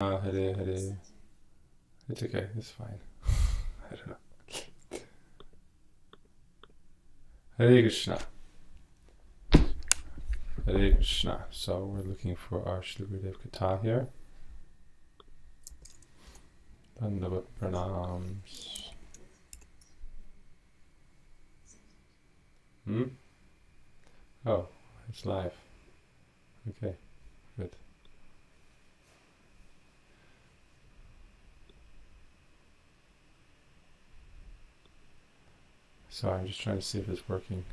Hare Hare. It's okay, it's fine. I don't know. Hare Krishna. Hare Krishna. So we're looking for our Srila Gurudeva Katha here. Dandavat Pranams. Oh, it's live. Okay, good. So I'm just trying to see if it's working.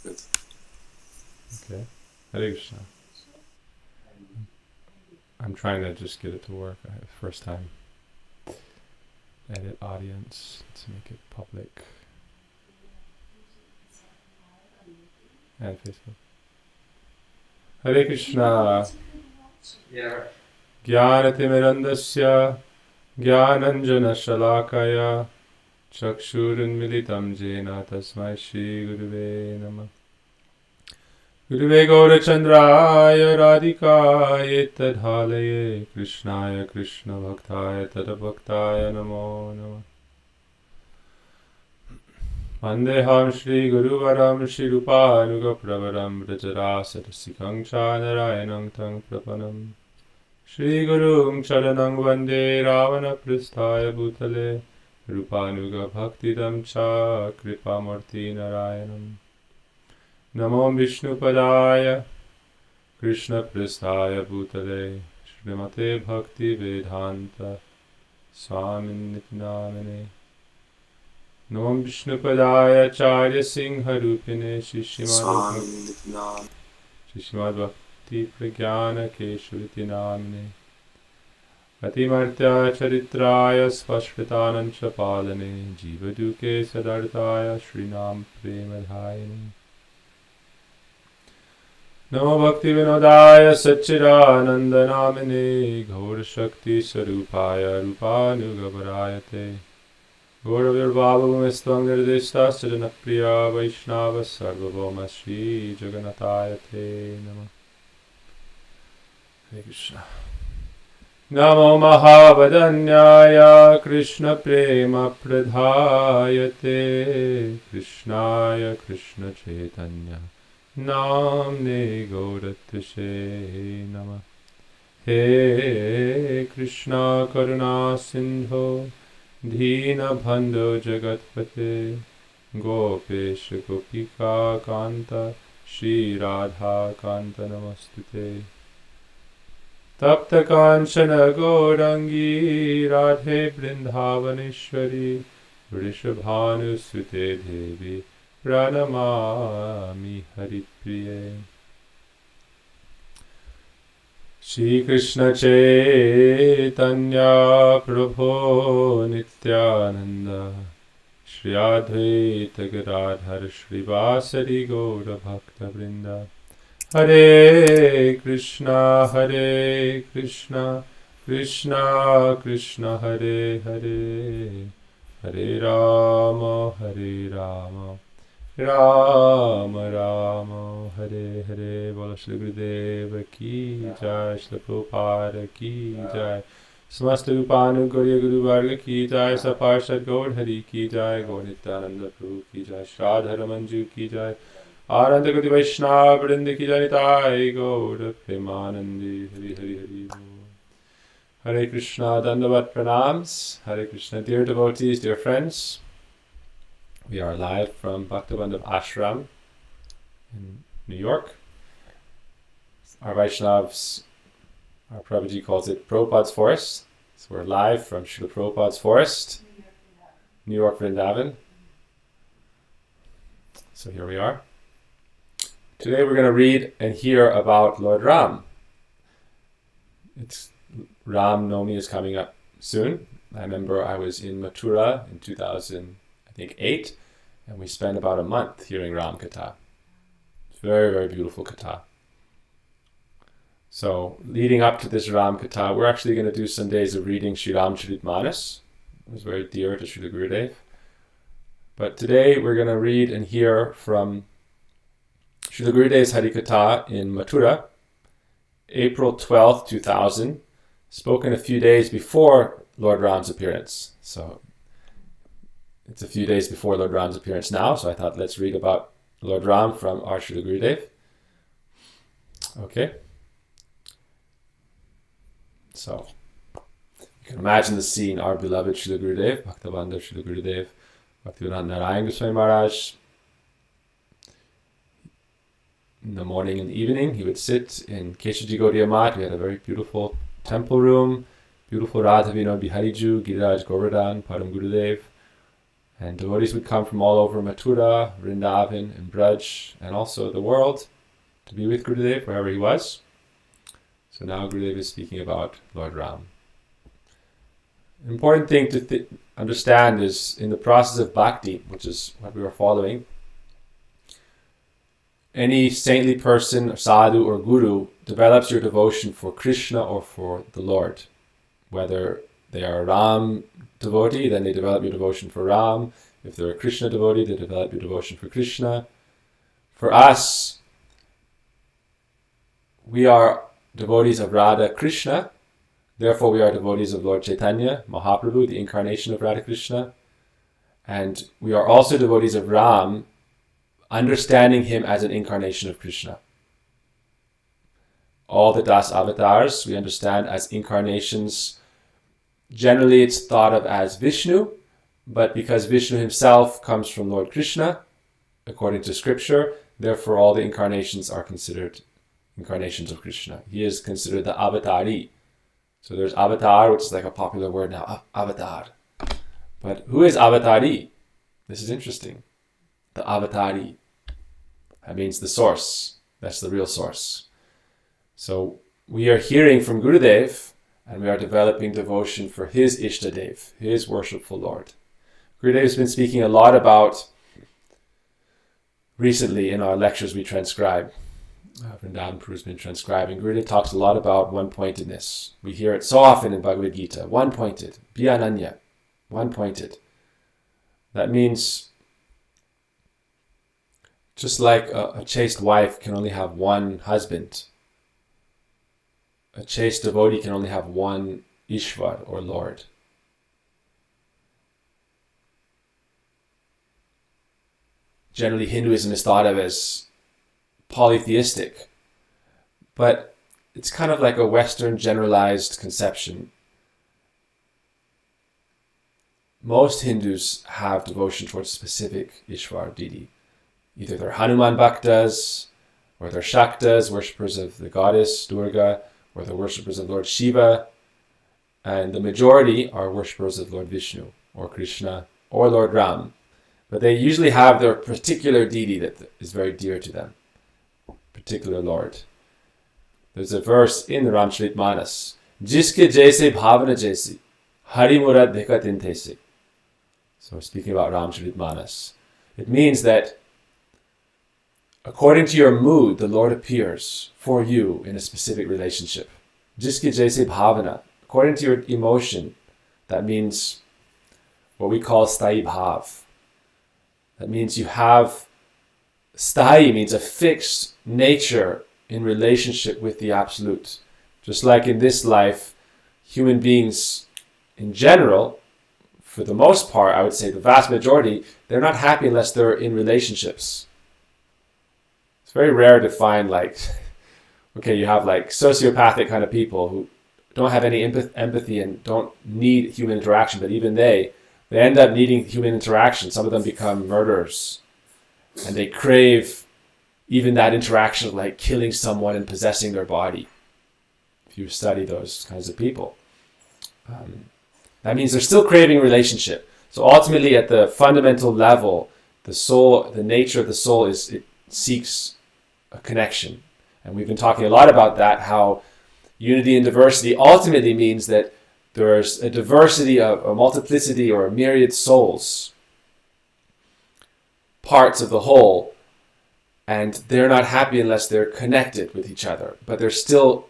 Good. Okay. Hare Krishna. I'm trying to just get it to work. First time. Edit audience. Let's make it public. And Facebook. Hare Krishna. Yeah. Jnanatimirandasya Jnananjana Shalakaya Chakshurunmilitam Jena Tasmai Shri Guruve Namah. Guruve Gaurachandraya Radhikaya Tadhalaye Krishnaya Krishna Bhaktaya Tadabhaktaya Namo Namah. Vandeham Shri Guruvaram Shri Rupanuga Pravaram Brajarasarasikhang Narayanam Tang Prapanam Shri Gurum Charanang Vande Ravana Prasthaya Bhutale Rupanuga Bhaktidam Cha Kripamurti Narayanam Namo Vishnu Padaya Krishna Prasthaya Bhutale Srimate Bhakti Vedanta Swaminiti Namane Namo Vishnu Padaya Acharya Singha Rupine Shishimad Bhakti Pragyana Keshuriti Namane Atimartya Charitraya Spashritanancha Palane Jivaduke Sadartaya Srinam Premadhayane Namo Bhakti Vinodaya Satchidananda Namane Gaur Shakti Sarupaya Rupanugavarayate Gauravir Bhavamistvam Nirdishta Sajana Priya Vaishnava Sarvabhauma Shri Jagannatayate Namah. Hare Krishna. Namo Mahavadanyaya Krishna Prema Pradhayate Krishnaya Krishna Chaitanya Namne Gauratase Namah. He Krishna Karuna Sindho Dheena Bhandho Jagatpate Gopesha Gopika Kanta Shri Radha Kanta Namastute Tapta Kanchana Gaurangi Radhe Vrindavaneshwari Vrishabhanu Sute Devi Pranamami Haripriye Shri Krishna Chaitanya Prabhu Nityananda Shri Advaita Gadadhar Shri Vasari Gaura Bhakta Vrinda Hare Krishna Krishna Krishna Hare Hare Hare Rama Rama Rama Hare Hare. Bolo Shri Gurudeva ki jai, Shri Prabhupada ki jai, Samasta Rupanu Gauriya Guru Varga ki jai, Saparshad Gaur Hari ki jai, Gaur Nityananda Prabhu ki jai, Shradhara Manju ki jai, Ananda Gati Vaishnava Vrinda ki jai, Nitai Gaur Premanandi. Hari Hari Hari Bol. Hare Krishna, Dandavat Pranams. Hare Krishna, dear devotees, dear friends. We are live from Bhaktivinoda Ashram in New York. Our Vaishnavas, our Prabhuji calls it Prabhupada's Forest. So we're live from Srila Prabhupada's Forest, New York, Vrindavan. So here we are. Today we're going to read and hear about Lord Ram. Ram Navami is coming up soon. I remember I was in Mathura in 2008, and we spent about a month hearing Ram Katha. It's very, very beautiful Katha. So, leading up to this Ram Katha, we're actually going to do some days of reading Sri Ramcharitmanas. It was very dear to Srila Gurudeva. But today we're going to read and hear from Srila Gurudev's Harikatha in Mathura, April 12th, 2000, spoken a few days before Lord Ram's appearance. So it's a few days before Lord Ram's appearance now, so I thought let's read about Lord Ram from our Srila Gurudev. Okay. So you can imagine the scene, our beloved Srila Gurudev, Bhaktabandha Srila Gurudev, Bhaktivedanta Narayan Goswami Maharaj. In the morning and evening, he would sit in Keshaji Gaudiya Math. We had a very beautiful temple room, beautiful Radha Vinod Bihariju, Giriraj Govardhan, Param Gurudev. And devotees would come from all over Mathura, Vrindavan, and Braj, and also the world to be with Gurudev wherever he was. So now Gurudev is speaking about Lord Ram. An important thing to understand is in the process of bhakti, which is what we are following, any saintly person, or sadhu, or guru develops your devotion for Krishna or for the Lord. Whether they are a Ram devotee, then they develop your devotion for Ram. If they're a Krishna devotee, they develop your devotion for Krishna. For us, we are devotees of Radha Krishna. Therefore, we are devotees of Lord Chaitanya, Mahaprabhu, the incarnation of Radha Krishna. And we are also devotees of Ram, understanding him as an incarnation of Krishna. All the Das avatars we understand as incarnations. Generally it's thought of as Vishnu, but because Vishnu himself comes from Lord Krishna, according to scripture, therefore all the incarnations are considered incarnations of Krishna. He is considered the avatari. So there's avatar, which is like a popular word now, avatar. But who is avatari? This is interesting. The avatari. That means the source. That's the real source. So we are hearing from Gurudev, and we are developing devotion for his Ishtadev, his worshipful Lord. Gurudev has been speaking a lot about, recently in our lectures we transcribe, Vrindavan Prabhu has been transcribing, Gurudev talks a lot about one-pointedness. We hear it so often in Bhagavad Gita, one-pointed, Bhyananya, one-pointed. That means just like a chaste wife can only have one husband, a chaste devotee can only have one Ishvar or Lord. Generally, Hinduism is thought of as polytheistic, but it's kind of like a Western generalized conception. Most Hindus have devotion towards specific Ishvar deity. Either they're Hanuman Bhaktas, or they're Shaktas, worshippers of the goddess Durga, or they're worshippers of Lord Shiva, and the majority are worshippers of Lord Vishnu, or Krishna, or Lord Ram. But they usually have their particular deity that is very dear to them, particular Lord. There's a verse in the Ramcharitmanas, Jiske jaise bhavana jaisi, Hari murad dhikatin tese. So speaking about Ramcharitmanas, it means that according to your mood, the Lord appears for you in a specific relationship. Jiske jaise bhavana. According to your emotion, that means what we call sthai bhav. That means you have, sthai means a fixed nature in relationship with the Absolute. Just like in this life, human beings in general, for the most part, I would say the vast majority, they're not happy unless they're in relationships. It's very rare to find you have sociopathic kind of people who don't have any empathy and don't need human interaction, but even they end up needing human interaction. Some of them become murderers, and they crave even that interaction of like killing someone and possessing their body. If you study those kinds of people, that means they're still craving relationship. So ultimately, at the fundamental level, the soul, the nature of the soul it seeks a connection. And we've been talking a lot about that, how unity and diversity ultimately means that there's a diversity of a multiplicity or a myriad souls, parts of the whole, and they're not happy unless they're connected with each other, but they're still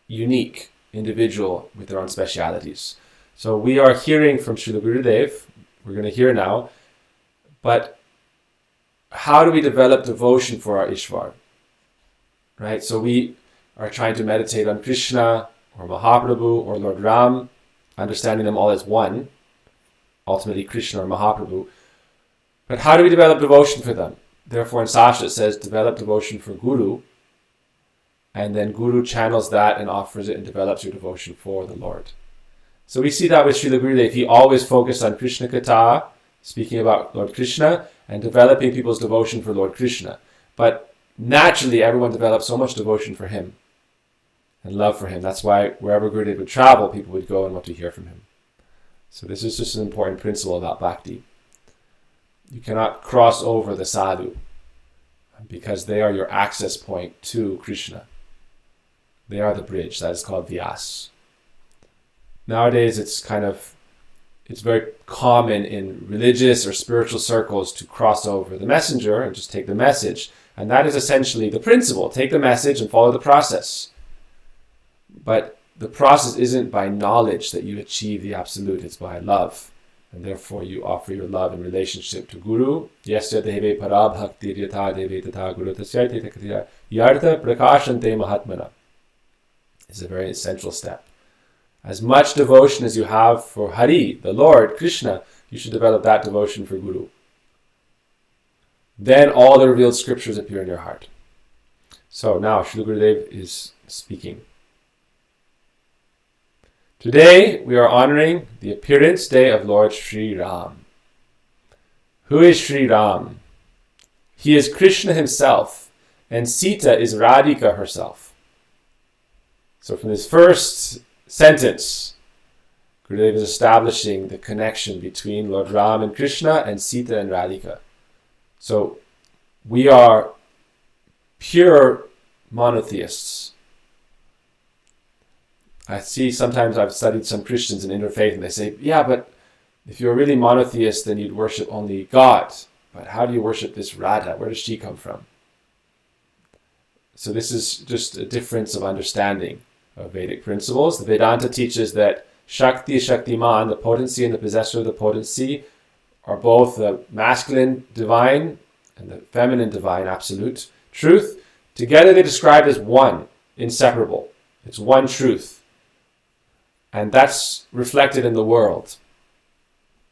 unique, individual with their own specialities. So we are hearing from Srila Gurudev, we're going to hear now, but how do we develop devotion for our Ishvar? Right? So we are trying to meditate on Krishna, or Mahaprabhu or Lord Ram, understanding them all as one, ultimately Krishna or Mahaprabhu. But how do we develop devotion for them? Therefore in Sasha it says, develop devotion for Guru, and then Guru channels that and offers it and develops your devotion for the Lord. So we see that with Srila Gurudeva. He always focused on Krishna Katha, speaking about Lord Krishna, and developing people's devotion for Lord Krishna. But naturally, everyone developed so much devotion for him and love for him. That's why wherever Gurudeva would travel, people would go and want to hear from him. So this is just an important principle about bhakti. You cannot cross over the sadhu because they are your access point to Krishna. They are the bridge. That is called vyas. Nowadays, it's very common in religious or spiritual circles to cross over the messenger and just take the message. And that is essentially the principle. Take the message and follow the process. But the process isn't by knowledge that you achieve the absolute. It's by love. And therefore you offer your love and relationship to Guru. Yasya deve para bhakti yatha deve tatha guru tasyate takatiya yartha prakashante mahatmana. It's a very essential step. As much devotion as you have for Hari, the Lord, Krishna, you should develop that devotion for Guru. Then all the revealed scriptures appear in your heart. So now Srila Gurudeva is speaking. Today we are honoring the appearance day of Lord Sri Ram. Who is Sri Ram? He is Krishna himself, and Sita is Radhika herself. So from this first sentence, Gurudeva is establishing the connection between Lord Ram and Krishna and Sita and Radhika. So we are pure monotheists. I see sometimes I've studied some Christians in interfaith and they say, yeah, but if you're really monotheist, then you'd worship only God. But how do you worship this Radha? Where does she come from? So this is just a difference of understanding of Vedic principles. The Vedanta teaches that Shakti, Shaktiman, the potency and the possessor of the potency, are both the masculine divine and the feminine divine absolute truth. Together they're described as one, inseparable. It's one truth. And that's reflected in the world.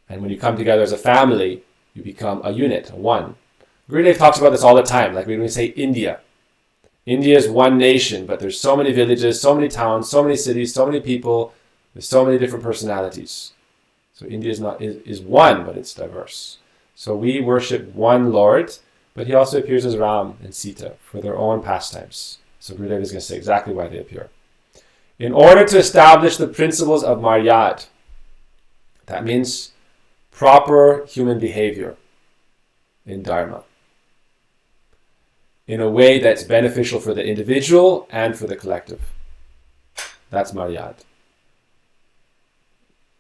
And when you come together as a family, you become a unit, a one. Gurudeva talks about this all the time, like when we say India. India is one nation, but there's so many villages, so many towns, so many cities, so many people, with so many different personalities. So India is one, but it's diverse. So we worship one Lord, but he also appears as Ram and Sita for their own pastimes. So Gurudeva is going to say exactly why they appear. In order to establish the principles of Maryad, that means proper human behavior in Dharma, in a way that's beneficial for the individual and for the collective. That's Maryad.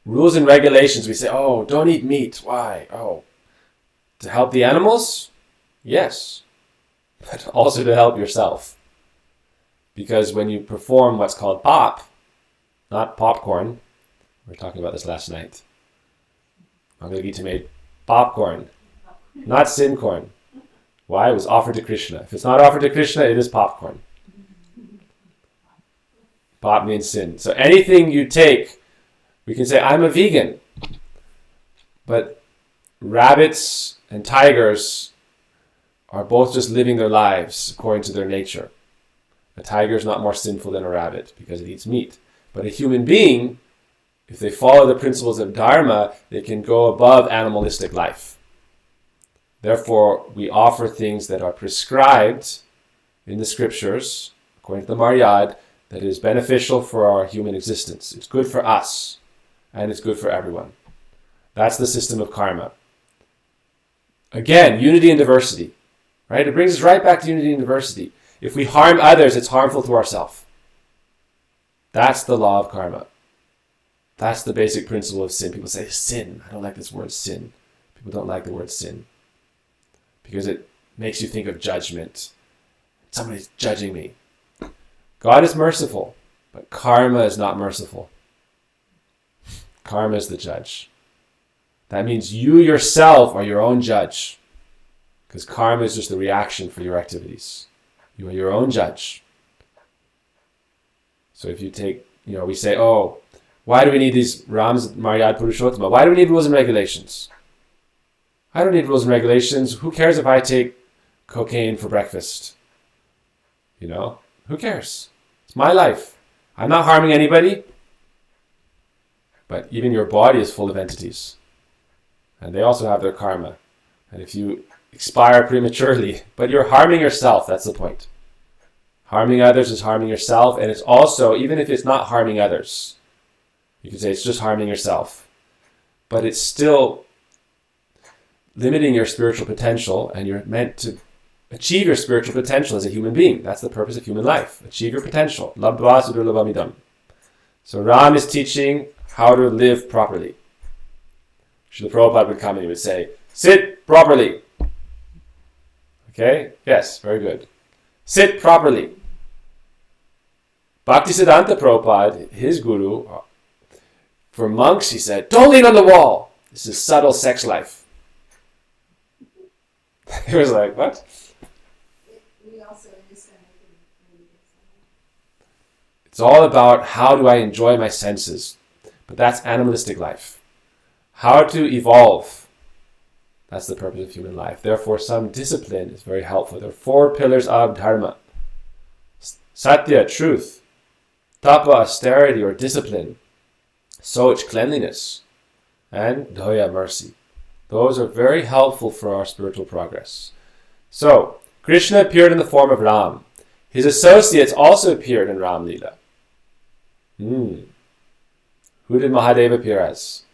Rules and regulations, we say, oh, don't eat meat. Why? Oh, to help the animals? Yes. But also to help yourself. Because when you perform what's called pop, not popcorn, we were talking about this last night. Gita made popcorn, not sin corn. Why? It was offered to Krishna. If it's not offered to Krishna, it is popcorn. Pop means sin. So anything you take, we can say, I'm a vegan. But rabbits and tigers are both just living their lives according to their nature. A tiger is not more sinful than a rabbit because it eats meat. But a human being, if they follow the principles of Dharma, they can go above animalistic life. Therefore, we offer things that are prescribed in the scriptures, according to the Maryad, that is beneficial for our human existence. It's good for us, and it's good for everyone. That's the system of karma. Again, unity and diversity. Right? It brings us right back to unity and diversity. If we harm others, it's harmful to ourselves. That's the law of karma. That's the basic principle of sin. People say, sin. I don't like this word sin. People don't like the word sin. Because it makes you think of judgment. Somebody's judging me. God is merciful, but karma is not merciful. Karma is the judge. That means you yourself are your own judge. Because karma is just the reaction for your activities. You are your own judge. So if you take we say, oh, why do we need these Rams, Maryad, Purushottama? Why do we need rules and regulations? I don't need rules and regulations. Who cares if I take cocaine for breakfast? Who cares? It's my life. I'm not harming anybody. But even your body is full of entities. And they also have their karma. And if you expire prematurely, but you're harming yourself, that's the point. Harming others is harming yourself, and it's also, even if it's not harming others, you can say it's just harming yourself, but it's still limiting your spiritual potential, and you're meant to achieve your spiritual potential as a human being. That's the purpose of human life. Achieve your potential. Labdva sudurlabhamidam. So Ram is teaching how to live properly. Srila Prabhupada would come and he would say, sit properly. Okay? Yes, very good. Sit properly. Bhaktisiddhanta Prabhupada, his guru, for monks, he said, don't lean on the wall. This is subtle sex life. He was like, what? It's all about how do I enjoy my senses. But that's animalistic life. How to evolve. That's the purpose of human life. Therefore, some discipline is very helpful. There are 4 pillars of dharma. Satya, truth. Tapa, austerity or discipline. Soch, cleanliness. And daya, mercy. Those are very helpful for our spiritual progress. So, Krishna appeared in the form of Ram. His associates also appeared in Ram Leela. Who did Mahadev appear as?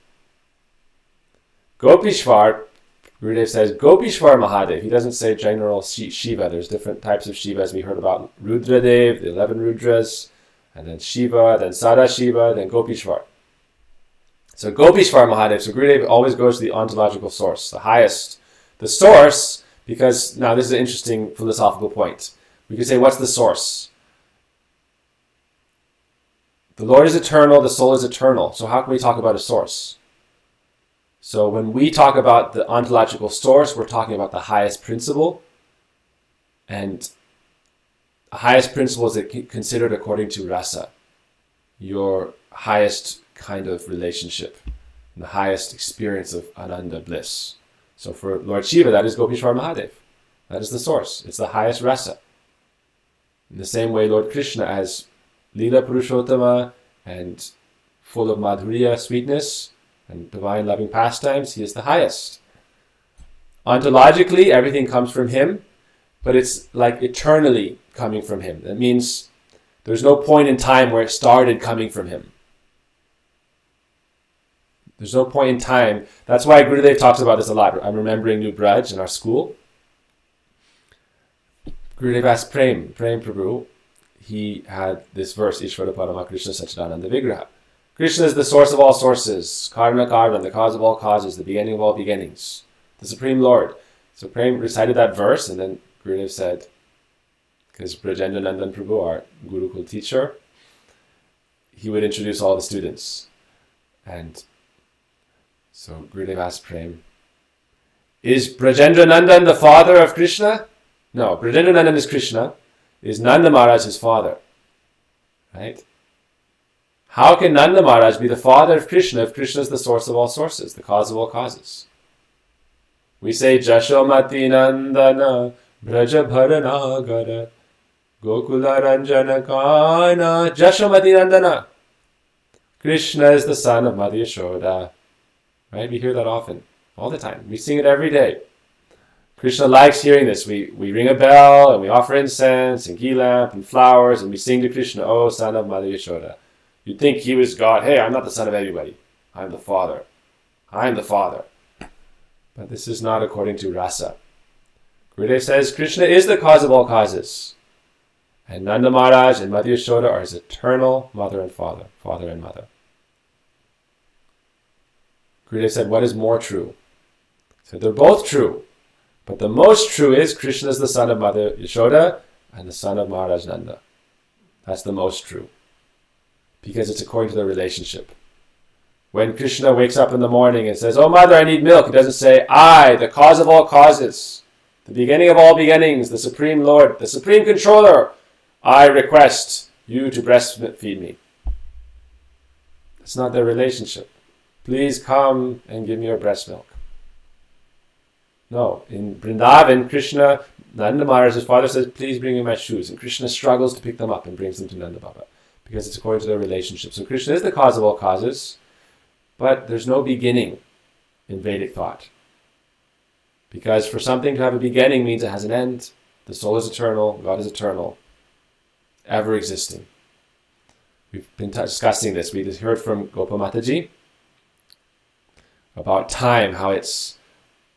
Gopishwar, Gurudev says, Gopishwar Mahadev. He doesn't say general Shiva. There's different types of Shivas. We heard about Rudradev, the 11 Rudras, and then Shiva, then Sadashiva, then Gopishwar. So Gopishwar Mahadev. So Gurudev always goes to the ontological source, the highest. The source, because now this is an interesting philosophical point. We could say, what's the source? The Lord is eternal, the soul is eternal. So how can we talk about a source? So when we talk about the ontological source, we're talking about the highest principle. And the highest principle is considered according to rasa, your highest kind of relationship, and the highest experience of ananda, bliss. So for Lord Shiva, that is Gopishwar Mahadev. That is the source. It's the highest rasa. In the same way, Lord Krishna, as Leela Purushottama and full of madhurya, sweetness, and divine loving pastimes, he is the highest. Ontologically, everything comes from him, but it's like eternally coming from him. That means there's no point in time where it started coming from him. There's no point in time. That's why Gurudev talks about this a lot. I'm remembering New Braj in our school. Gurudev asked Prem Prabhu, he had this verse, Ishvara Parama Krishna Sachidananda Vigraha. Krishna is the source of all sources, Karna Karna, the cause of all causes, the beginning of all beginnings, the Supreme Lord. So Prem recited that verse, and then Gurudev said, because Brajendra Nandan Prabhu, our Gurukul teacher, he would introduce all the students. And so Gurudev asked Prem, is Brajendra Nandan the father of Krishna? No, Brajendra Nandan is Krishna. Is Nanda Maharaj his father? Right? How can Nanda Maharaj be the father of Krishna if Krishna is the source of all sources, the cause of all causes? We say, Jashomati Nandana Braja Bharanagara Gokula Ranjana Kana Jashomati Nandana. Krishna is the son of Mother Yashoda. Right? We hear that often, all the time. We sing it every day. Krishna likes hearing this. We ring a bell and we offer incense and ghee lamp and flowers and we sing to Krishna, oh son of Mother Yashoda. You'd think he was God. Hey, I'm not the son of everybody. I'm the father. I'm the father. But this is not according to rasa. Gurudev says Krishna is the cause of all causes. And Nanda Maharaj and Mother Yashoda are his eternal mother and father, father and mother. Gurudev said, what is more true? He said, they're both true. But the most true is Krishna is the son of Mother Yashoda and the son of Maharaj Nanda. That's the most true. Because it's according to their relationship. When Krishna wakes up in the morning and says, oh mother, I need milk, he doesn't say, I, the cause of all causes, the beginning of all beginnings, the Supreme Lord, the Supreme Controller, I request you to breastfeed me. It's not their relationship. Please come and give me your breast milk. No, in Vrindavan, Krishna, Nanda Maharaj's father says, please bring me my shoes. And Krishna struggles to pick them up and brings them to Nanda Baba because it's according to their relationship. So Krishna is the cause of all causes, but there's no beginning in Vedic thought. Because for something to have a beginning means it has an end. The soul is eternal, God is eternal, ever existing. We've been discussing this. We just heard from Gopa Mataji about time, how it's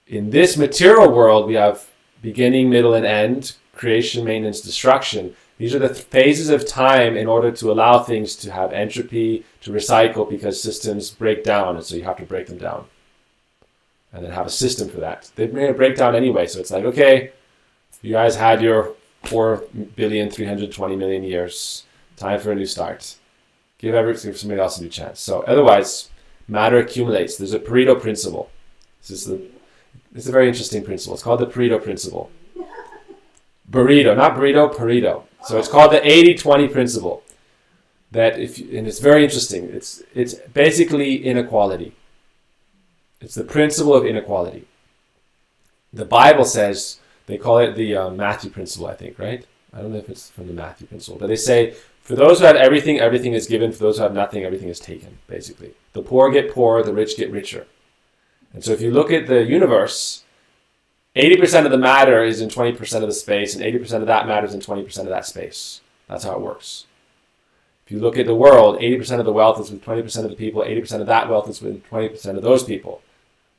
in this material world we have beginning, middle, and end, creation, maintenance, destruction. These are the phases of time in order to allow things to have entropy, to recycle, because systems break down, and so you have to break them down. And then have a system for that. They may break down anyway, so it's like, okay, you guys had your 4,320,000,000 years. Time for a new start. Give somebody else a new chance. So otherwise, matter accumulates. There's a Pareto principle. This is a very interesting principle. It's called the Pareto principle. Burrito, not burrito, Pareto. So it's called the 80-20 principle. And it's very interesting. It's basically inequality. It's the principle of inequality. The Bible says, they call it the Matthew principle, I think, right? I don't know if it's from the Matthew principle, but they say, for those who have everything, everything is given. For those who have nothing, everything is taken, basically. The poor get poorer, the rich get richer. And so if you look at the universe, 80% of the matter is in 20% of the space, and 80% of that matter is in 20% of that space. That's how it works. If you look at the world, 80% of the wealth is with 20% of the people, 80% of that wealth is with 20% of those people.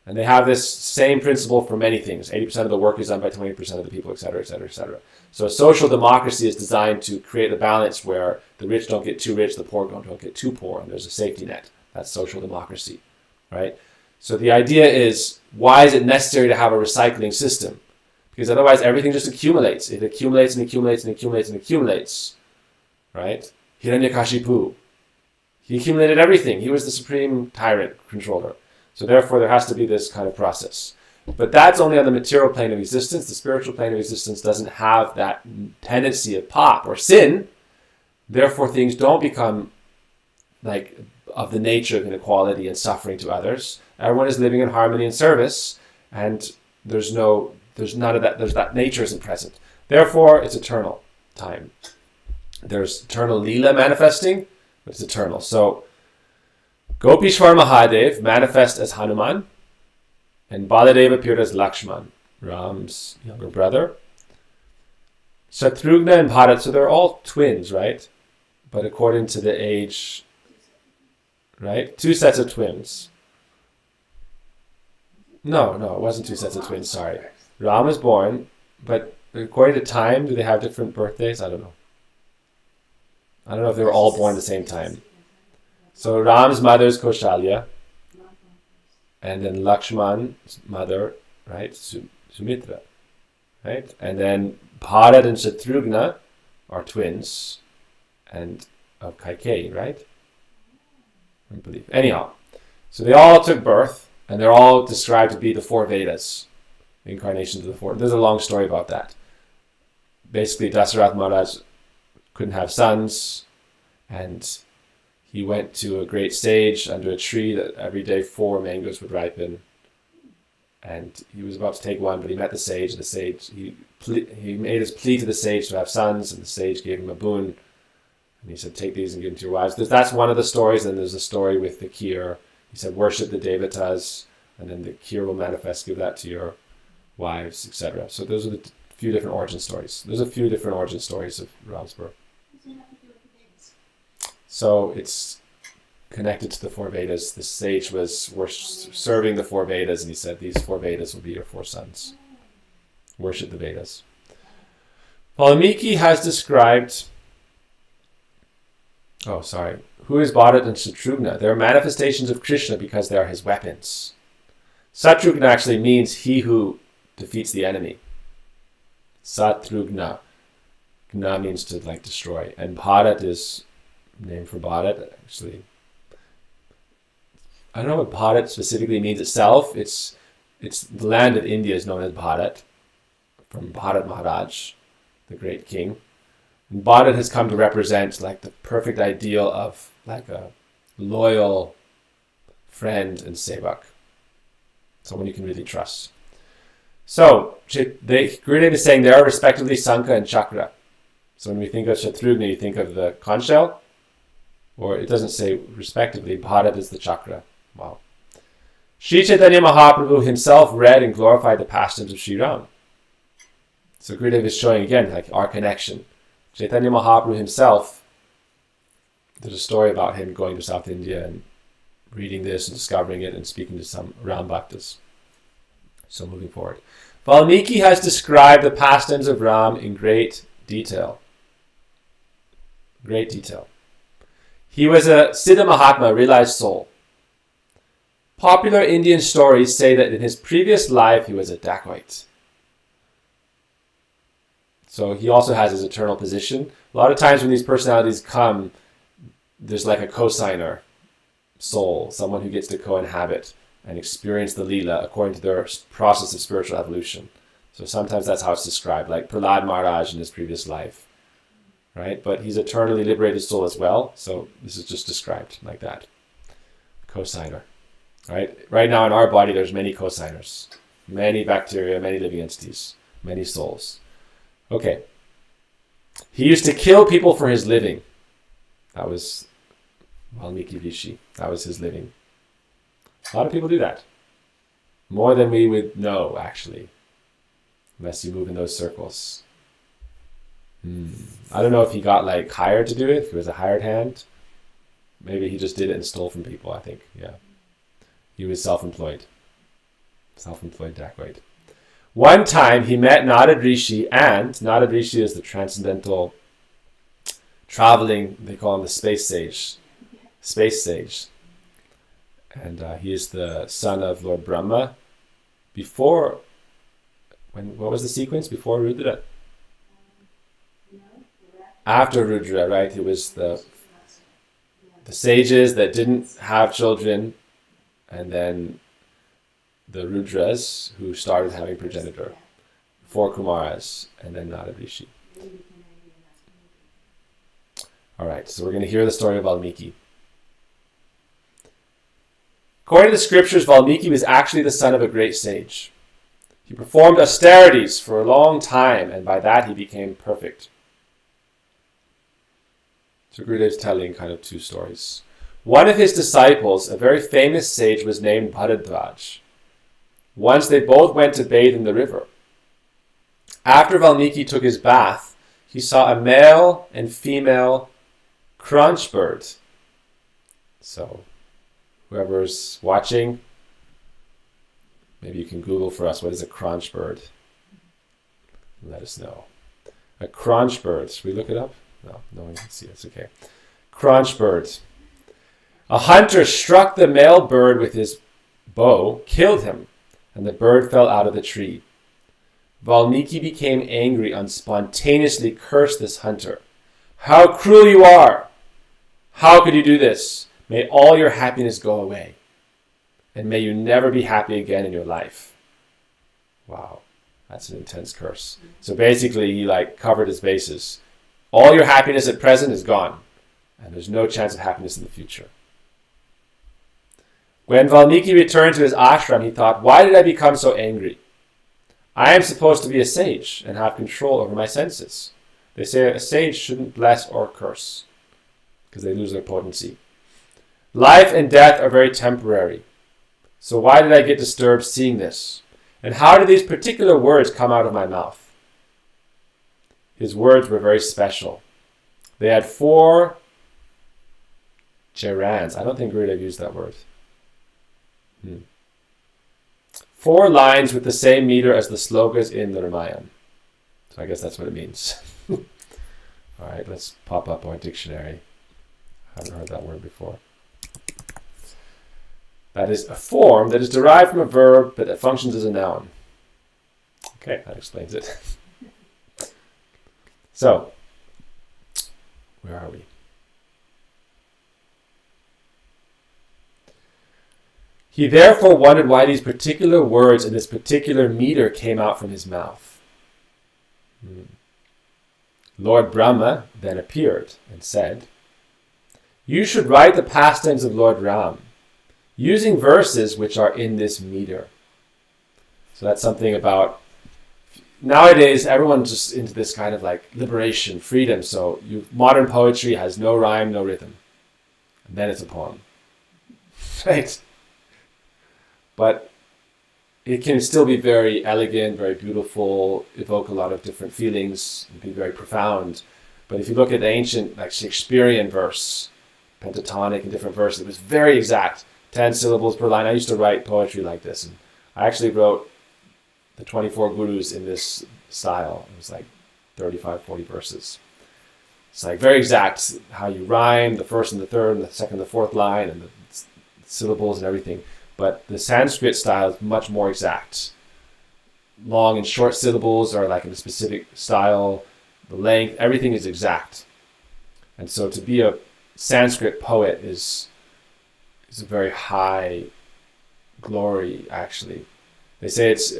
And they have this same principle for many things. 80% of the work is done by 20% of the people, etc., etc., etc. So social democracy is designed to create a balance where the rich don't get too rich, the poor don't get too poor, and there's a safety net. That's social democracy, right? So the idea is, why is it necessary to have a recycling system? Because otherwise everything just accumulates. It accumulates and accumulates and accumulates and accumulates, right? Hiranyakashipu. He accumulated everything. He was the supreme tyrant controller. So therefore there has to be this kind of process. But that's only on the material plane of existence. The spiritual plane of existence doesn't have that tendency of pop or sin. Therefore things don't become like of the nature of inequality and suffering to others. Everyone is living in harmony and service, and there's none of that, that nature isn't present. Therefore it's eternal time. There's eternal Leela manifesting, but it's eternal. So Gopishwar Mahadev manifest as Hanuman, and Baladev appeared as Lakshman, Ram's younger brother. Shatrugna and Bharat, so they're all twins, right? But according to the age, right? 2 sets of twins. No, it wasn't 2 sets of twins, sorry. Ram is born, but according to time, do they have different birthdays? I don't know. I don't know if they were all born at the same time. So Ram's mother is Kaushalya, and then Lakshman's mother, right, Sumitra, right? And then Bharat and Shatrugna are twins, and of Kaikeyi, right? I believe. Anyhow, so they all took birth, and they're all described to be the 4 Vedas, incarnations of the 4. There's a long story about that. Basically, Dasarath Maharaj couldn't have sons, and he went to a great sage under a tree that every day 4 mangoes would ripen. And he was about to take one, but he met the sage, and the sage, he made his plea to the sage to have sons, and the sage gave him a boon. And he said, take these and give them to your wives. That's one of the stories, and there's a story with the kheer. He said, worship the devatas, and then the kheer will manifest, give that to your wives, etc. So those are the few different origin stories. There's a few different origin stories of Ram's birth. So it's connected to the 4 Vedas. The sage was serving the 4 Vedas, and he said, these 4 Vedas will be your 4 sons. Worship the Vedas. Valmiki has described, who is Bharat and Shatrugna? They are manifestations of Krishna because they are his weapons. Shatrugna actually means he who defeats the enemy. Shatrugna. Gna means to destroy. And Bharat is name for Bharat, actually. I don't know what Bharat specifically means itself. It's the land of India is known as Bharat, from Bharat Maharaj, the great king. And Bharat has come to represent the perfect ideal of a loyal friend and sevak, someone you can really trust. So, Gurudeva is saying there are respectively Sankha and Chakra. So when we think of Shatrugna, you think of the conch shell, or it doesn't say respectively, Bharat is the chakra. Wow. Sri Chaitanya Mahaprabhu himself read and glorified the pastimes of Sri Ram. So Gurudeva is showing again like our connection. Chaitanya Mahaprabhu himself, there's a story about him going to South India and reading this and discovering it and speaking to some Ram Bhaktas. So moving forward. Valmiki has described the pastimes of Ram in great detail. Great detail. He was a Siddha Mahatma, realized soul. Popular Indian stories say that in his previous life he was a dacoit. So he also has his eternal position. A lot of times when these personalities come, there's like a cosigner soul, someone who gets to co-inhabit and experience the Leela according to their process of spiritual evolution. So sometimes that's how it's described, like Prahlad Maharaj in his previous life, right? But he's eternally liberated soul as well, so this is just described like that. Cosigner, right? Right now in our body there's many cosigners, many bacteria, many living entities, many souls. Okay. He used to kill people for his living. That was Valmiki Rishi. That was his living. A lot of people do that. More than we would know, actually. Unless you move in those circles. I don't know if he got like hired to do it. If he was a hired hand. Maybe he just did it and stole from people, I think. Yeah. He was self-employed. Self-employed dacoit. One time he met Narad Rishi, and Narad Rishi is the transcendental traveling, they call him the space sage. Space sage. And he is the son of Lord Brahma. Before, what was the sequence? Before Rudra? After Rudra, right? It was the sages that didn't have children, and then the Rudras who started having progenitor. 4 Kumaras, and then Narad Rishi. Alright, so we're going to hear the story of Valmiki. According to the scriptures, Valmiki was actually the son of a great sage. He performed austerities for a long time, and by that he became perfect. So Gurudeva is telling kind of 2 stories. One of his disciples, a very famous sage, was named Bharadwaj. Once they both went to bathe in the river. After Valmiki took his bath, he saw a male and female crunch bird. So, whoever's watching, maybe you can Google for us, what is a crunch bird? Let us know. A crunch bird. Should we look it up? No one can see it. It's okay. Crunch bird. A hunter struck the male bird with his bow, killed him, and the bird fell out of the tree. Valmiki became angry and spontaneously cursed this hunter. How cruel you are! How could you do this? May all your happiness go away. And may you never be happy again in your life. Wow, that's an intense curse. So basically he covered his bases. All your happiness at present is gone. And there's no chance of happiness in the future. When Valmiki returned to his ashram, he thought, why did I become so angry? I am supposed to be a sage and have control over my senses. They say a sage shouldn't bless or curse because they lose their potency. Life and death are very temporary. So why did I get disturbed seeing this? And how did these particular words come out of my mouth? His words were very special. They had 4 gerans. I don't think Gurudeva used that word. 4 lines with the same meter as the slokas in the Ramayana. So I guess that's what it means. Alright, let's pop up our dictionary. I haven't heard that word before. That is a form that is derived from a verb but that functions as a noun. Okay, that explains it. So, where are we? He therefore wondered why these particular words in this particular meter came out from his mouth. Lord Brahma then appeared and said, You should write the pastimes of Lord Ram using verses which are in this meter. So that's something about, nowadays everyone's just into this kind of like liberation, freedom. So modern poetry has no rhyme, no rhythm. And then it's a poem. Right? But it can still be very elegant, very beautiful, evoke a lot of different feelings, and be very profound. But if you look at the ancient, like Shakespearean verse, pentatonic and different verses, it was very exact, 10 syllables per line. I used to write poetry like this, and I actually wrote the 24 Gurus in this style. It was like 35, 40 verses. It's like very exact how you rhyme, the first and the third, and the second and the fourth line, and the syllables and everything. But the Sanskrit style is much more exact. Long and short syllables are like in a specific style. The length, everything is exact. And so to be a Sanskrit poet is a very high glory, actually. They say it's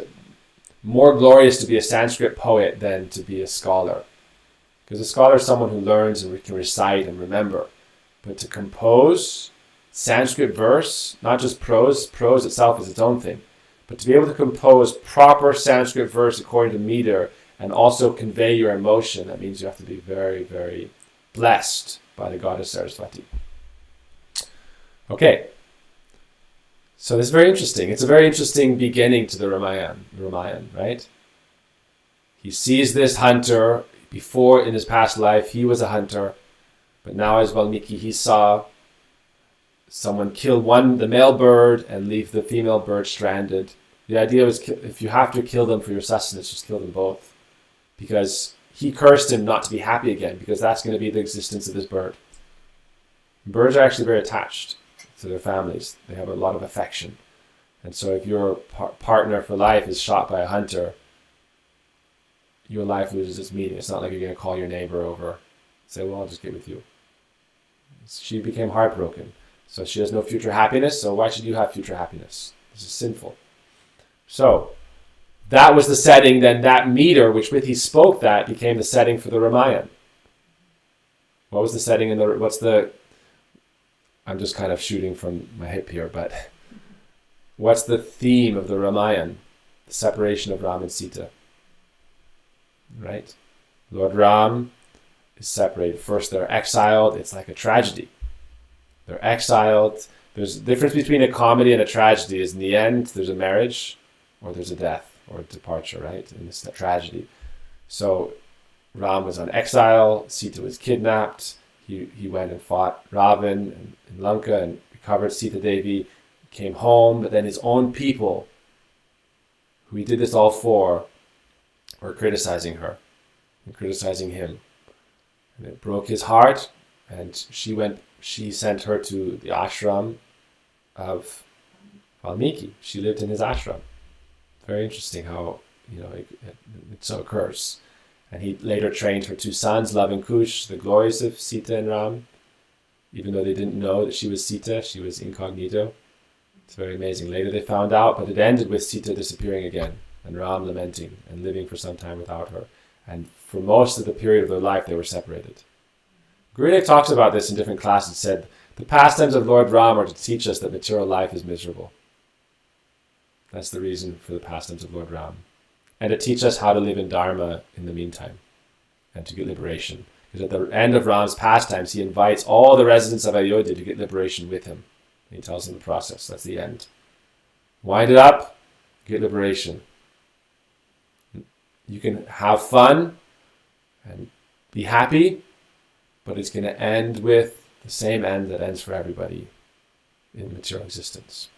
more glorious to be a Sanskrit poet than to be a scholar. Because a scholar is someone who learns and can recite and remember. But to compose Sanskrit verse, not just prose itself is its own thing, but to be able to compose proper Sanskrit verse according to meter and also convey your emotion, that means you have to be very, very blessed by the goddess Saraswati. Okay. So this is very interesting. It's a very interesting beginning to the Ramayana, right? He sees this hunter. Before, in his past life, he was a hunter. But now as Valmiki, he saw someone kill the male bird and leave the female bird stranded. The idea was, if you have to kill them for your sustenance, just kill them both. Because he cursed him not to be happy again, because that's going to be the existence of this bird. Birds are actually very attached to their families. They have a lot of affection. And so if your partner for life is shot by a hunter, your life loses its meaning. It's not like you're going to call your neighbor over and say, well, I'll just get with you. She became heartbroken. So she has no future happiness, so why should you have future happiness? This is sinful. So that was the setting, then that meter, which with he spoke that, became the setting for the Ramayana. What was the setting I'm just kind of shooting from my hip here, but what's the theme of the Ramayana? The separation of Ram and Sita. Right? Lord Ram is separated. First they're exiled. It's like a tragedy. They're exiled. There's a difference between a comedy and a tragedy is in the end there's a marriage or there's a death or a departure, right? And it's a tragedy. So Ram was on exile. Sita was kidnapped. He went and fought Ravan in Lanka and recovered Sita Devi, came home, but then his own people, who he did this all for, were criticizing her and criticizing him. And it broke his heart, and she sent her to the ashram of Valmiki. She lived in his ashram. Very interesting how it so occurs. And he later trained her two sons, Love and Kush, the glories of Sita and Ram. Even though they didn't know that she was Sita, she was incognito. It's very amazing. Later they found out, but it ended with Sita disappearing again and Ram lamenting and living for some time without her. And for most of the period of their life, they were separated. Gurudeva talks about this in different classes. Said, the pastimes of Lord Ram are to teach us that material life is miserable. That's the reason for the pastimes of Lord Ram. And to teach us how to live in Dharma in the meantime and to get liberation. Because at the end of Ram's pastimes, he invites all the residents of Ayodhya to get liberation with him. And he tells them the process. That's the end. Wind it up, get liberation. You can have fun and be happy, but it's going to end with the same end that ends for everybody in material existence.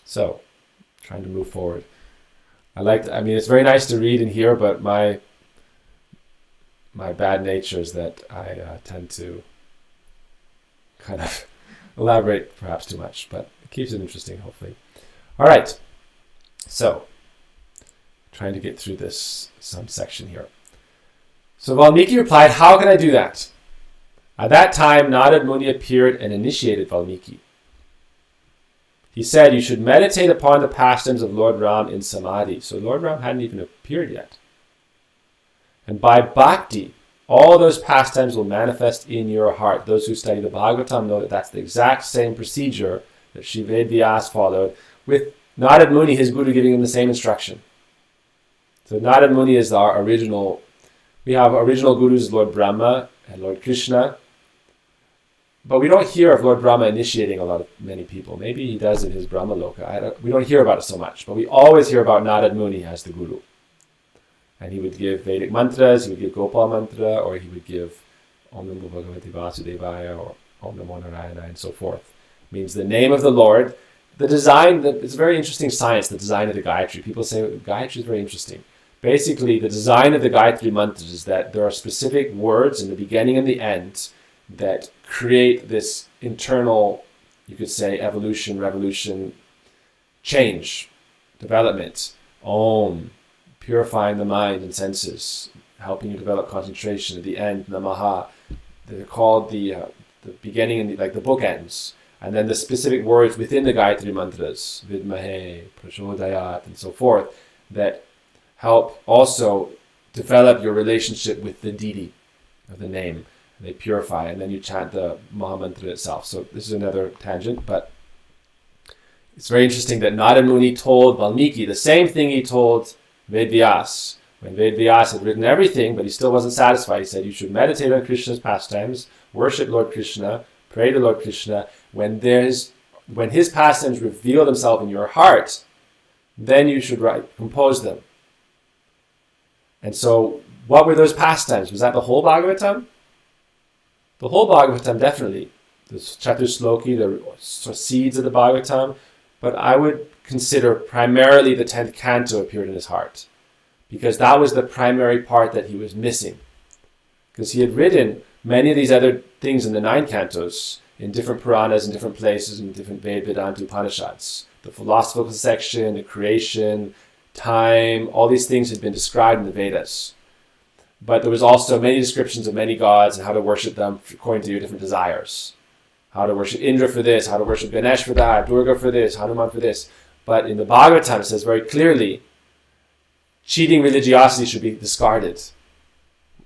So, trying to move forward. It's very nice to read and hear, but my bad nature is that I tend to kind of elaborate perhaps too much, but it keeps it interesting, hopefully. All right. So, trying to get through some section here. So Valmiki replied, how can I do that? At that time, Narad Muni appeared and initiated Valmiki. He said, you should meditate upon the pastimes of Lord Ram in Samadhi. So Lord Ram hadn't even appeared yet. And by bhakti, all those pastimes will manifest in your heart. Those who study the Bhagavatam know that that's the exact same procedure that Sri Vyas followed, with Narad Muni, his guru, giving him the same instruction. So Narad Muni is our original. We have original gurus, Lord Brahma and Lord Krishna. But we don't hear of Lord Brahma initiating many people. Maybe he does in his Brahma Loka. We don't hear about it so much. But we always hear about Narad Muni as the guru. And he would give Vedic mantras, he would give Gopal mantra, or he would give Om Namo Bhagavate Vasudevaya, or Om Namo Narayana, and so forth. It means the name of the Lord. The design, it's a very interesting science, the design of the Gayatri. People say Gayatri is very interesting. Basically, the design of the Gayatri mantras is that there are specific words in the beginning and the end that create this internal, you could say, evolution, revolution, change, development. Om, purifying the mind and senses, helping you develop concentration. At the end, Namaha. They're called the beginning and like the bookends. And then the specific words within the Gayatri mantras, Vidmahe, Prachodayat, and so forth, that help also develop your relationship with the deity of the name. They purify, and then you chant the Mahamantra itself. So this is another tangent, but it's very interesting that Narad Muni told Valmiki the same thing he told Vyas. When Vyas had written everything, but he still wasn't satisfied, he said, you should meditate on Krishna's pastimes, worship Lord Krishna, pray to Lord Krishna. When his pastimes reveal themselves in your heart, then you should compose them. And so, what were those pastimes? Was that the whole Bhagavatam? The whole Bhagavatam, definitely. The Chatusloki, the seeds of the Bhagavatam. But I would consider primarily the 10th canto appeared in his heart. Because that was the primary part that he was missing. Because he had written many of these other things in the 9 cantos, in different Puranas, in different places, in different Vedanta Upanishads. The philosophical section, the creation, time, all these things had been described in the Vedas. But there was also many descriptions of many gods and how to worship them according to your different desires. How to worship Indra for this, how to worship Ganesh for that, Durga for this, Hanuman for this. But in the Bhagavatam it says very clearly, cheating religiosity should be discarded.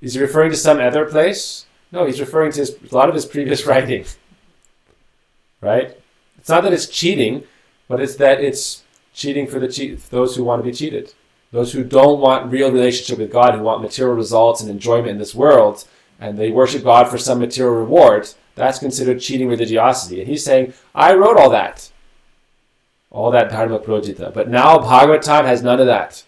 Is he referring to some other place? No, he's referring to a lot of his previous writing. Right? It's not that it's cheating, but it's that it's cheating for those who want to be cheated. Those who don't want real relationship with God, who want material results and enjoyment in this world, and they worship God for some material reward, that's considered cheating religiosity. And he's saying, I wrote all that dharma projita. But now Bhagavatam has none of that.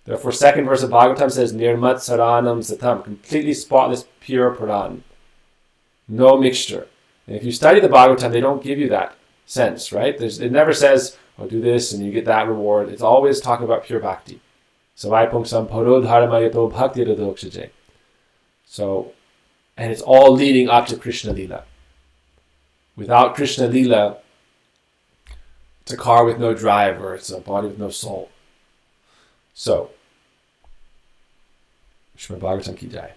Therefore, second verse of Bhagavatam says, Nirmat Saranam Satam, completely spotless, pure Puran. No mixture. And if you study the Bhagavatam, they don't give you that sense, right? It never says, oh, do this and you get that reward. It's always talking about pure bhakti. Savai Pungsam Parodharamayato Bhakti Radokshaje. So, and it's all leading up to Krishna Lila. Without Krishna Lila, it's a car with no driver, it's a body with no soul. So, Srimad Bhagavatam Ki Jai.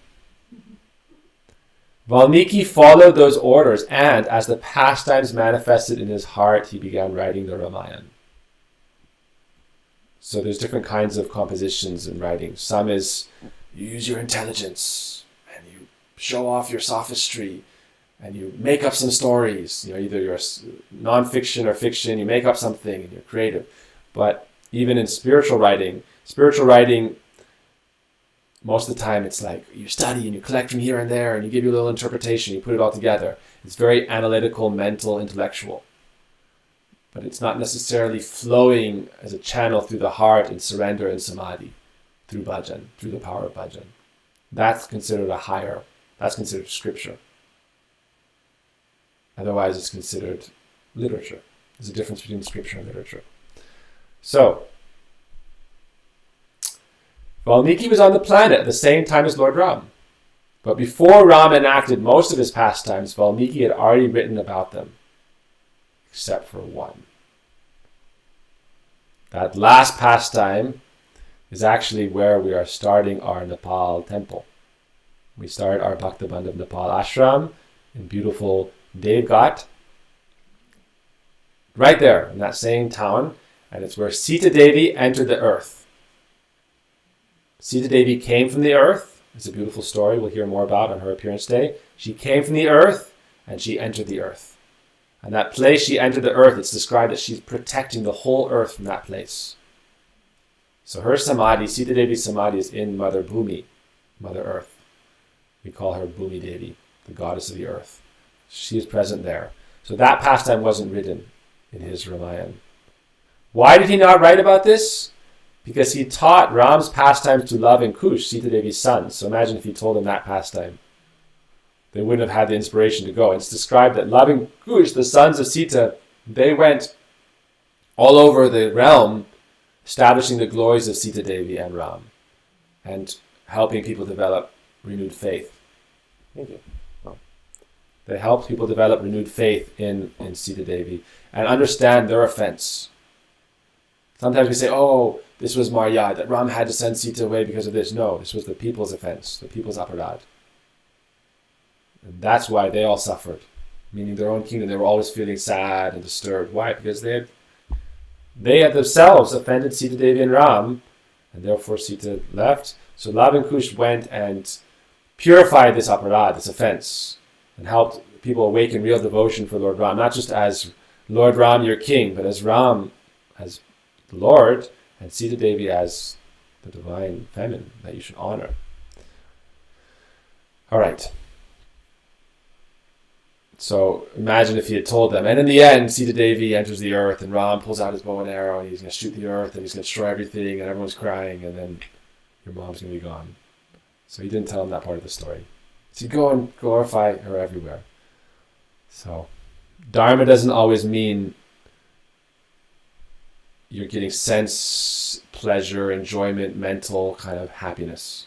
Valmiki followed those orders, and as the pastimes manifested in his heart, he began writing the Ramayana. So there's different kinds of compositions in writing. Some is you use your intelligence and you show off your sophistry and you make up some stories. Either you're non-fiction or fiction, you make up something and you're creative. But even in spiritual writing, most of the time it's like you study and you collect from here and there and you give your little interpretation, you put it all together. It's very analytical, mental, intellectual. But it's not necessarily flowing as a channel through the heart in surrender and samadhi, through bhajan, through the power of bhajan. That's considered that's considered scripture. Otherwise it's considered literature. There's a difference between scripture and literature. So, Valmiki was on the planet at the same time as Lord Ram. But before Ram enacted most of his pastimes, Valmiki had already written about them, except for one. That last pastime is actually where we are starting our Nepal temple. We start our Bhaktabandha of Nepal ashram in beautiful Devghat, right there in that same town, and it's where Sita Devi entered the earth. Sita Devi came from the earth It's a beautiful story we'll hear more about on her appearance day. She came from the earth and she entered the earth. And that place she entered the earth, it's described that she's protecting the whole earth from that place. So her samadhi, Sita Devi's samadhi, is in Mother Bhumi, Mother Earth. We call her Bhumi Devi, the goddess of the earth. She is present there. So that pastime wasn't written in his Ramayana. Why did he not write about this? Because he taught Ram's pastimes to Lava and Kush, Sita Devi's sons. So imagine if he told them that pastime. They wouldn't have had the inspiration to go. And it's described that Lava and Kush, the sons of Sita, they went all over the realm establishing the glories of Sita Devi and Ram and helping people develop renewed faith. Thank you. They helped people develop renewed faith in Sita Devi and understand their offense. Sometimes we say, oh, this was Maryad, that Ram had to send Sita away because of this. No, this was the people's offense, the people's aparad. And that's why they all suffered, meaning their own kingdom. They were always feeling sad and disturbed. Why? Because they had themselves offended Sita Devi and Ram, and therefore Sita left. So Lava and Kush went and purified this aparad, this offense, and helped people awaken real devotion for Lord Ram, not just as Lord Ram, your king, but as Ram, as the Lord, and Sita Devi as the divine feminine that you should honor. All right. So imagine if he had told them. And in the end, Sita Devi enters the earth, and Ram pulls out his bow and arrow, and he's going to shoot the earth, and he's going to destroy everything, and everyone's crying, and then your mom's going to be gone. So he didn't tell him that part of the story. So you go and glorify her everywhere. So Dharma doesn't always mean you're getting sense, pleasure, enjoyment, mental kind of happiness.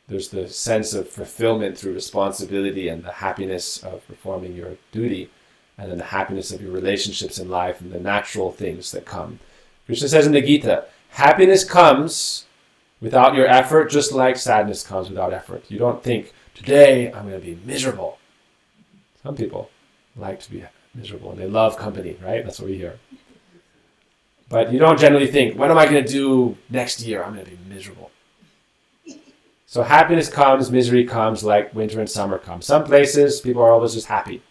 There's the sense of fulfillment through responsibility and the happiness of performing your duty, and then the happiness of your relationships in life and the natural things that come. Krishna says in the Gita, happiness comes without your effort, just like sadness comes without effort. You don't think, today I'm going to be miserable. Some people like to be miserable, and they love company, right? That's what we hear. But you don't generally think, what am I going to do next year? I'm going to be miserable. So happiness comes, misery comes, like winter and summer come. Some places, people are always just happy.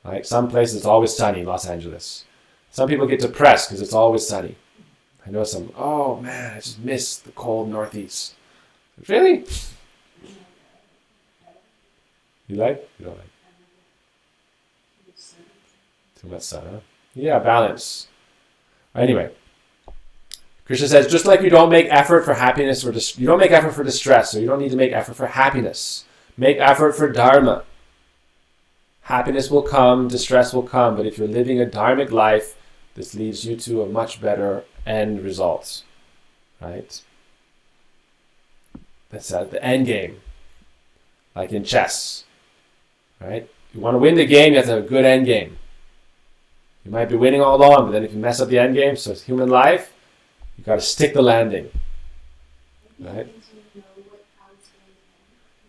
Like some places, it's always sunny, Los Angeles. Some people get depressed because it's always sunny. I know some, oh man, I just miss the cold Northeast. Really? You like? You don't like? Too much sun, huh? Yeah, balance. Anyway. Krishna says, just like you don't make effort for happiness, or you don't make effort for distress, so you don't need to make effort for happiness. Make effort for dharma. Happiness will come, distress will come, but if you're living a dharmic life, this leads you to a much better end result. Right? That's the end game. Like in chess. Right? You want to win the game, you have to have a good end game. You might be winning all along, but then if you mess up the end game, so it's human life, you've got to stick the landing. Right?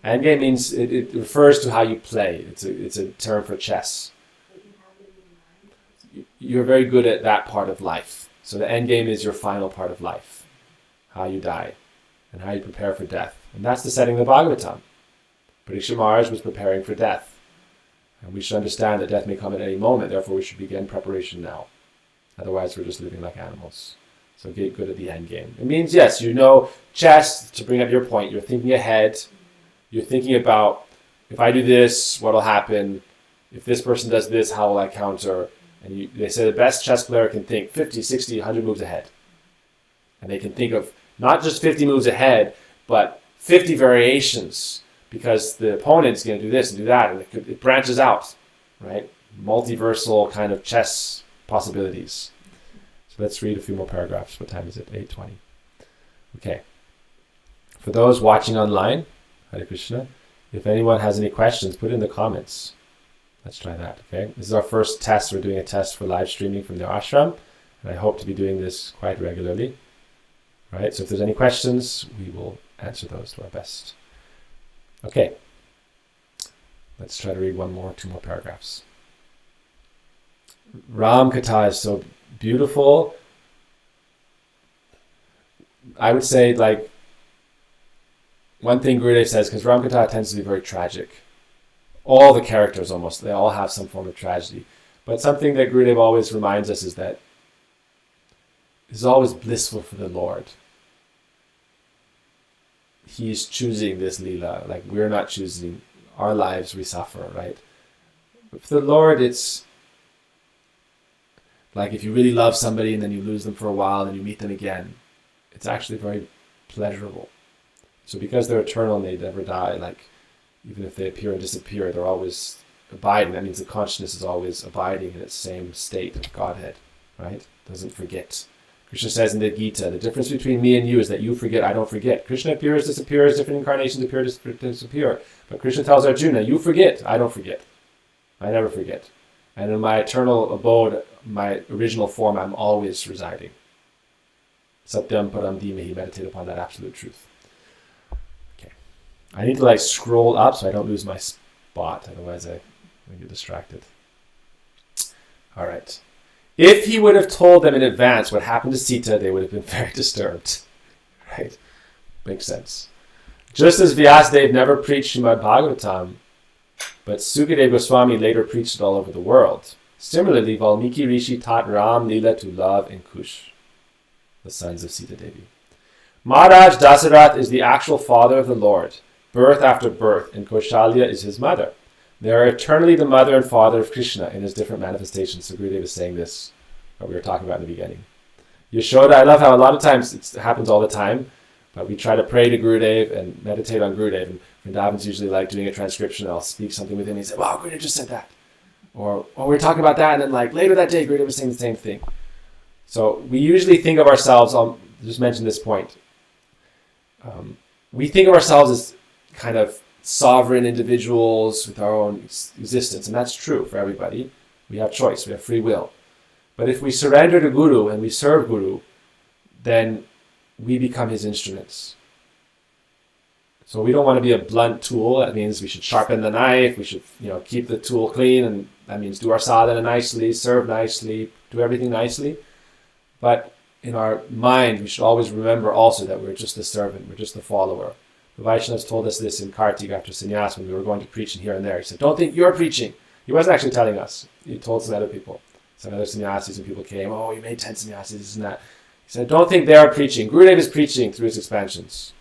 Endgame means it refers to how you play. It's a term for chess. You're very good at that part of life. So the endgame is your final part of life. How you die. And how you prepare for death. And that's the setting of the Bhagavatam. Parikshit Maharaj was preparing for death. And we should understand that death may come at any moment. Therefore we should begin preparation now. Otherwise we're just living like animals. So get good at the end game. It means, yes, you know, chess, to bring up your point, you're thinking ahead. You're thinking about, if I do this, what will happen? If this person does this, how will I counter? And they say the best chess player can think 50, 60, 100 moves ahead. And they can think of not just 50 moves ahead, but 50 variations, because the opponent's going to do this and do that, and it branches out, right? Multiversal kind of chess possibilities. So let's read a few more paragraphs. What time is it? 8:20. Okay. For those watching online, Hare Krishna, if anyone has any questions, put it in the comments. Let's try that, okay? This is our first test. We're doing a test for live streaming from the ashram, and I hope to be doing this quite regularly. Right? So if there's any questions, we will answer those to our best. Okay. Let's try to read two more paragraphs. Ram Katha is so beautiful. I would say, like, one thing Gurudev says, because Ramakatha tends to be very tragic. All the characters almost, they all have some form of tragedy. But something that Gurudev always reminds us is that it's always blissful for the Lord. He's choosing this Leela, like we're not choosing our lives, we suffer, right? But for the Lord, it's like if you really love somebody and then you lose them for a while and you meet them again, it's actually very pleasurable. So because they're eternal and they never die, like even if they appear and disappear, they're always abiding. That means the consciousness is always abiding in its same state of Godhead, right? Doesn't forget. Krishna says in the Gita, the difference between me and you is that you forget, I don't forget. Krishna appears, disappears, different incarnations appear, disappear. But Krishna tells Arjuna, you forget, I don't forget. I never forget. And in my eternal abode, my original form, I'm always residing. Satyam Param Dhimahi, meditate upon that absolute truth. Okay. I need to scroll up so I don't lose my spot, otherwise I get distracted. All right. If he would have told them in advance what happened to Sita, they would have been very disturbed. Right? Makes sense. Just as Vyasadeva never preached Srimad Bhagavatam, but Sukadeva Goswami later preached it all over the world. Similarly, Valmiki Rishi taught Ram Leela to Love and Kush, the sons of Sita Devi. Maharaj Dasarath is the actual father of the Lord, birth after birth, and Kaushalya is his mother. They are eternally the mother and father of Krishna in his different manifestations. So Gurudeva is saying this, what we were talking about in the beginning. Yashoda, I love how a lot of times it happens all the time, but we try to pray to Gurudev and meditate on Gurudev. And Vrindavan's usually like doing a transcription. I'll speak something with him. And he said, wow, Gurudev just said that. Or, we were talking about that. And then later that day, Gurudev was saying the same thing. So we usually think of ourselves, I'll just mention this point. We think of ourselves as kind of sovereign individuals with our own existence. And that's true for everybody. We have choice. We have free will. But if we surrender to Guru and we serve Guru, then we become his instruments. So we don't want to be a blunt tool. That means we should sharpen the knife. We should, keep the tool clean. And that means do our sadhana nicely, serve nicely, do everything nicely. But in our mind, we should always remember also that we're just the servant. We're just the follower. The Vaishnavas told us this in Kartik after sannyas when we were going to preach here and there. He said, don't think you're preaching. He wasn't actually telling us. He told some other people. Some other sannyasis, and people came, you made 10 sannyasis, this and that. He said, don't think they are preaching. Gurudev is preaching through his expansions.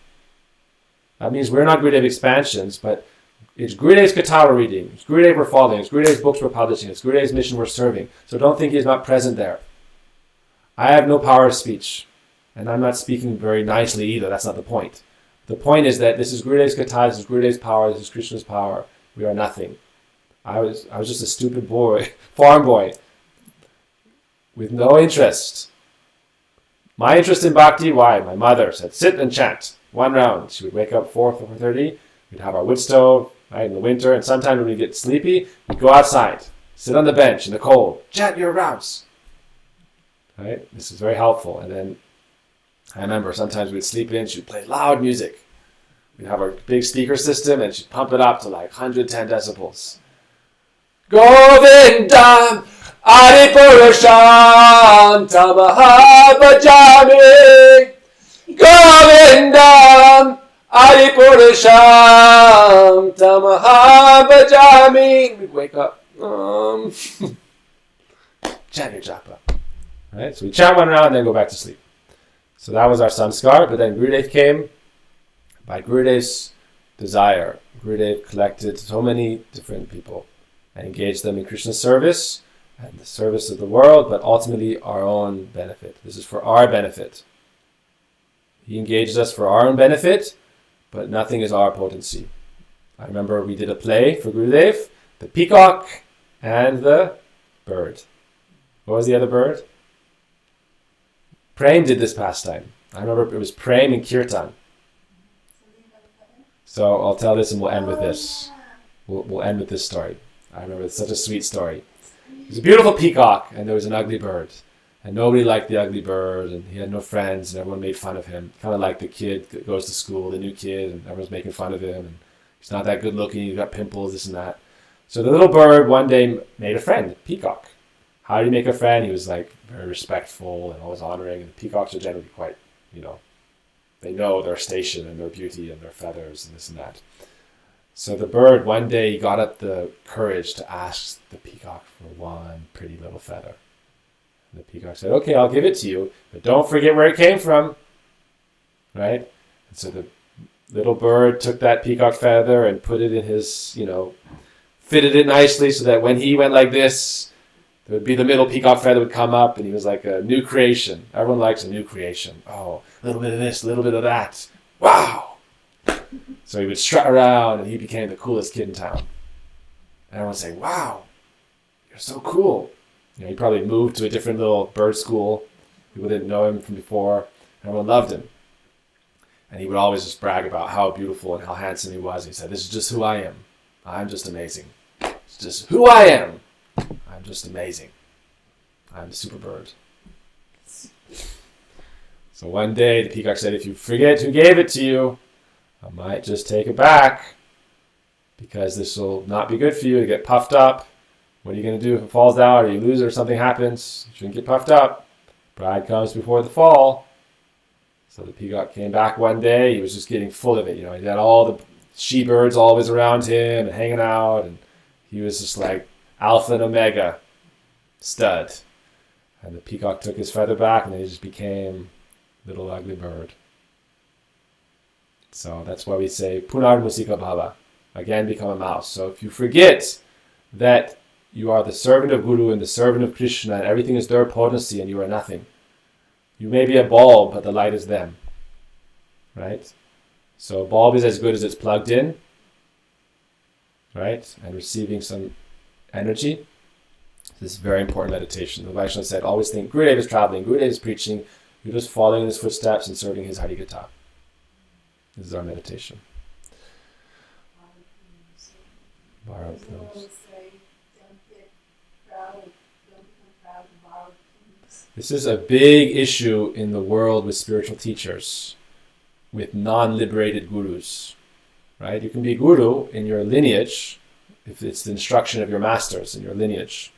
That means we're not Gurudev expansions, but it's Gurudev's Katha we're reading. It's Gurudev we're following. It's Gurudev's books we're publishing. It's Gurudev's mission we're serving. So don't think he's not present there. I have no power of speech. And I'm not speaking very nicely either. That's not the point. The point is that this is Gurudev's Katha, this is Gurudev's power, this is Krishna's power. We are nothing. I was just a stupid boy, farm boy, with no interest. My interest in bhakti, why? My mother said, sit and chant. 1 round. She would wake up 4:30. We'd have our wood stove, right, in the winter, and sometimes when we get sleepy, we'd go outside, sit on the bench in the cold, chant your rounds. Right? This is very helpful. And then I remember sometimes we'd sleep in, she'd play loud music. We'd have our big speaker system and she'd pump it up to 110 decibels. Govindam Adipurusham Tamaha Bhajami. Govindam Adipurusham Tamaha Bhajami. We'd wake up. Chant your japa. Right? So we chant 1 round and then go back to sleep. So that was our samskar, but then Gurudev came. By Gurudev's desire, Gurudev collected so many different people and engaged them in Krishna's service and the service of the world, but ultimately our own benefit. This is for our benefit. He engaged us for our own benefit, but nothing is our potency. I remember we did a play for Gurudev, the peacock and the bird. What was the other bird? Prem did this pastime. I remember it was Prem and Kirtan. So I'll tell this and we'll end with this. We'll end with this story. I remember it's such a sweet story. It was a beautiful peacock and there was an ugly bird. And nobody liked the ugly bird and he had no friends and everyone made fun of him. Kind of like the kid that goes to school, the new kid, and everyone's making fun of him. And he's not that good looking, he's got pimples, this and that. So the little bird one day made a friend, peacock. How did he make a friend? He was very respectful and always honoring. And peacocks are generally quite, They know their station and their beauty and their feathers and this and that. So the bird, one day, he got up the courage to ask the peacock for one pretty little feather. And the peacock said, okay, I'll give it to you, but don't forget where it came from. Right? And so the little bird took that peacock feather and put it in his, fitted it nicely so that when he went like this, there would be the middle peacock feather would come up, and he was like a new creation. Everyone likes a new creation. Oh, a little bit of this, a little bit of that. Wow! So he would strut around, and he became the coolest kid in town. And everyone would say, wow, you're so cool. He probably moved to a different little bird school. People didn't know him from before. Everyone loved him. And he would always just brag about how beautiful and how handsome he was. He said, this is just who I am. I'm just amazing. It's just who I am. I'm just amazing. I'm the super bird. So one day the peacock said, if you forget who gave it to you, I might just take it back, because this will not be good for you to get puffed up. What are you going to do if it falls out or you lose it or something happens? You shouldn't get puffed up. Pride comes before the fall. So the peacock came back one day. He was just getting full of it. He had all the she-birds always around him and hanging out. And he was just like alpha and omega stud. And the peacock took his feather back, and then he just became little ugly bird. So that's why we say, Punar Musika Bhava. Again, become a mouse. So if you forget that you are the servant of Guru and the servant of Krishna, and everything is their potency and you are nothing. You may be a bulb, but the light is them. Right? So a bulb is as good as it's plugged in. Right? And receiving some energy. This is very important meditation. The Vaishnava said, always think, Gurudeva is traveling, Gurudeva is preaching, you're just following in his footsteps and serving his Harikatha. This is our meditation. Borrowed things. This is a big issue in the world with spiritual teachers, with non-liberated gurus. Right? You can be guru in your lineage, if it's the instruction of your masters in your lineage.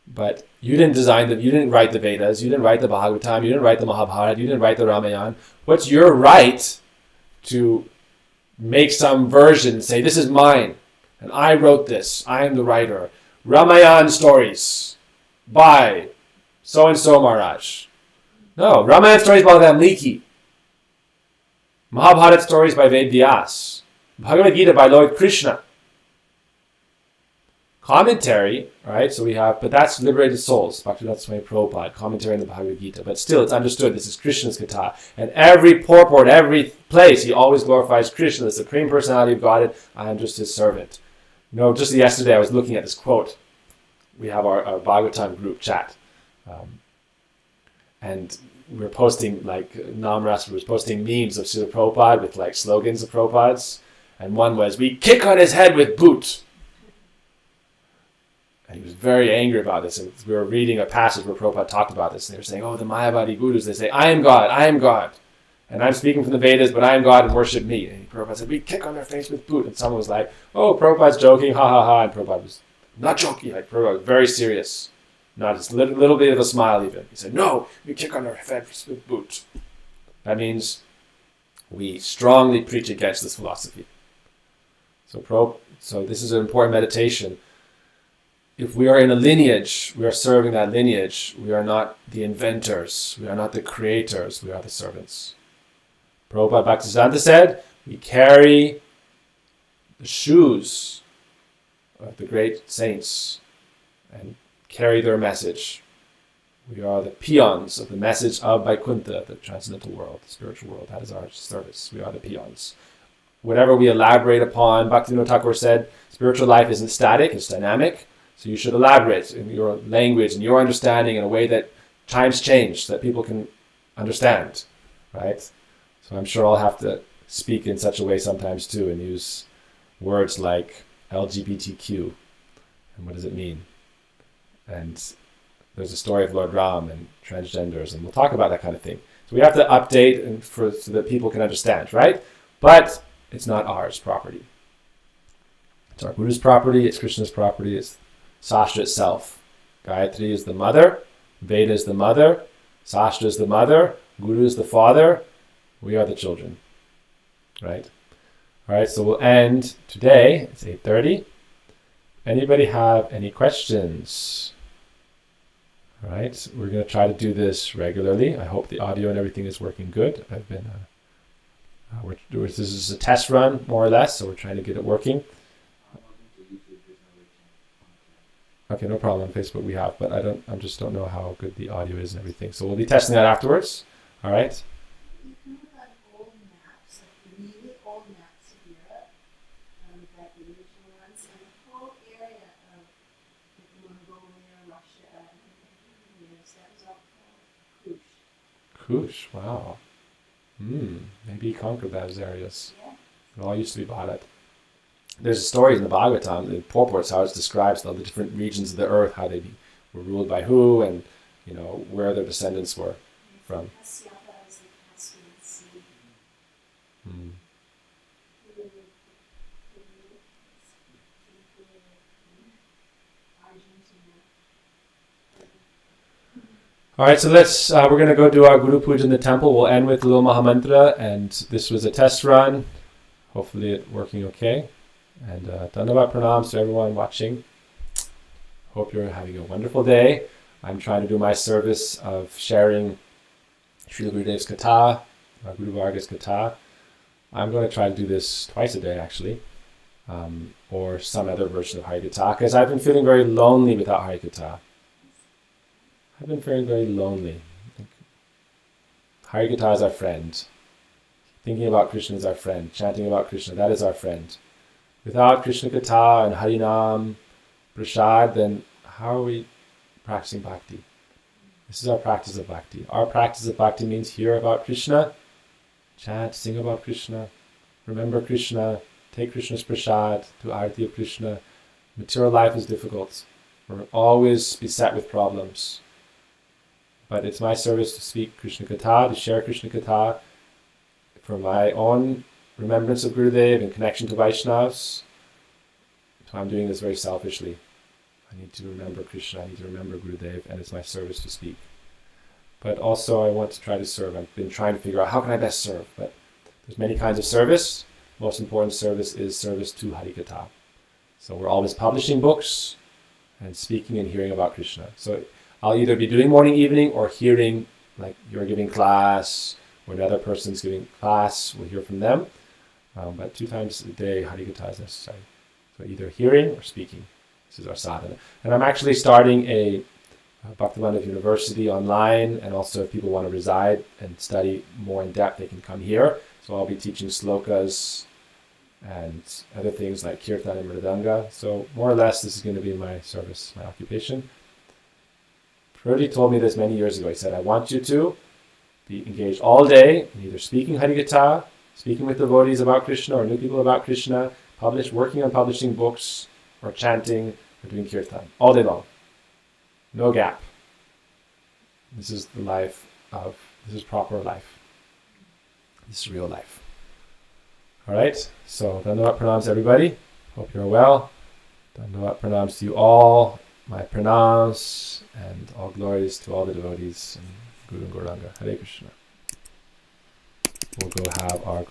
But you didn't design them, you didn't write the Vedas, you didn't write the Bhagavatam, you didn't write the Mahabharata, you didn't write the Ramayana. What's your right to make some version and say, this is mine, and I wrote this, I am the writer. Ramayana stories by so-and-so Maharaj. No, Ramayana stories by Valmiki. Mahabharata stories by Ved Vyas. Bhagavad Gita by Lord Krishna. Commentary, right? So we have, but that's liberated souls. Bhaktivedanta Swami Prabhupada, commentary on the Bhagavad Gita. But still, it's understood this is Krishna's Katha. And every purport, every place, he always glorifies Krishna, the Supreme Personality of Godhead. I am just his servant. Just yesterday I was looking at this quote. We have our Bhagavatam group chat. And we were posting, like, Namras was posting memes of Srila Prabhupada with, like, slogans of Prabhupada's. And one was, we kick on his head with boot. And he was very angry about this. And we were reading a passage where Prabhupada talked about this. And they were saying, the Mayavadi Gurus, they say, I am God, I am God. And I'm speaking from the Vedas, but I am God and worship me. And Prabhupada said, we kick on their face with boot. And someone was like, Prabhupada's joking, ha ha ha. And Prabhupada was not joking. Like, Prabhupada was very serious. Not just a little bit of a smile even. He said, no, we kick on their face with boot. That means we strongly preach against this philosophy. So this is an important meditation. If we are in a lineage, we are serving that lineage. We are not the inventors. We are not the creators. We are the servants. Prabhupada Bhaktisiddhanta said, we carry the shoes of the great saints and carry their message. We are the peons of the message of Vaikuntha, the transcendental world, the spiritual world. That is our service. We are the peons. Whatever we elaborate upon, Bhaktivinoda Thakur said, spiritual life isn't static, it's dynamic. So you should elaborate in your language and your understanding in a way that times change, so that people can understand, right? So I'm sure I'll have to speak in such a way sometimes too and use words like LGBTQ. And what does it mean? And there's a story of Lord Rama and transgenders, and we'll talk about that kind of thing. So we have to update so that people can understand, right? But it's not ours property. It's our Guru's property, it's Krishna's property, it's Sastra itself. Gayatri is the mother, Veda is the mother, Sastra is the mother, Guru is the father, We are the children, right? All right, so we'll end today. It's 8:30. Anybody have any questions? All right, we're going to try to do this regularly. I hope the audio and everything is working good. I've been, this is a test run, more or less, so we're trying to get it working. Okay, no problem. On Facebook we have, but I just don't know how good the audio is and everything. So we'll be testing that afterwards. All right. You can look on old maps, like really old maps of Europe, like the original ones, and the whole area of like Mongolia, Russia, and that was all called Kush. Kush, wow. Maybe he conquered those areas. Yeah. It all used to be Bharat. There's a story in the Bhagavatam, the purports, how it describes all the different regions of the earth, how they were ruled by who, and where their descendants were from. Kasyapa is the Caspian Sea. Argentina. All right, so we're going to go do our Guru Puja in the temple. We'll end with a little Mahamantra, and this was a test run. Hopefully it's working okay. And Dhanavad Pranams to everyone watching. Hope you're having a wonderful day. I'm trying to do my service of sharing Srila Gurudev's Katha, Guru Varga's Katha. I'm going to try to do this twice a day, actually, or some other version of Hari Katha, because I've been feeling very lonely without Hari Katha. I've been feeling very lonely. Hari Katha is our friend. Thinking about Krishna is our friend. Chanting about Krishna, that is our friend. Without Krishna Katha and Harinam, Prasad, then how are we practicing bhakti? This is our practice of bhakti. Our practice of bhakti means hear about Krishna, chant, sing about Krishna, remember Krishna, take Krishna's prasad, do arati of Krishna. Material life is difficult. We're always beset with problems. But it's my service to speak Krishna Katha, to share Krishna Katha for my own remembrance of Gurudev and connection to Vaishnavas. So I'm doing this very selfishly. I need to remember Krishna, I need to remember Gurudev, and it's my service to speak. But also I want to try to serve. I've been trying to figure out how can I best serve, but there's many kinds of service. Most important service is service to Harikatha. So we're always publishing books and speaking and hearing about Krishna. So I'll either be doing morning, evening, or hearing, like you're giving class, or another person's giving class, we'll hear from them. But 2 times a day, Harikatha is necessary. So either hearing or speaking. This is our sadhana. And I'm actually starting a Bhaktivinoda University online, and also if people want to reside and study more in depth, they can come here. So I'll be teaching slokas and other things like kirtan and mridanga. So more or less, this is going to be my service, my occupation. Prabhuji told me this many years ago. He said, I want you to be engaged all day in either speaking Harikatha, speaking with devotees about Krishna or new people about Krishna, working on publishing books, or chanting, or doing kirtan, all day long. No gap. This is the this is proper life. This is real life. Alright, so Dhanavad Pranams everybody. Hope you're well. Dhanavad Pranams to you all. My pranams and all glories to all the devotees and Guru and Gauranga. Hare Krishna. We'll go have our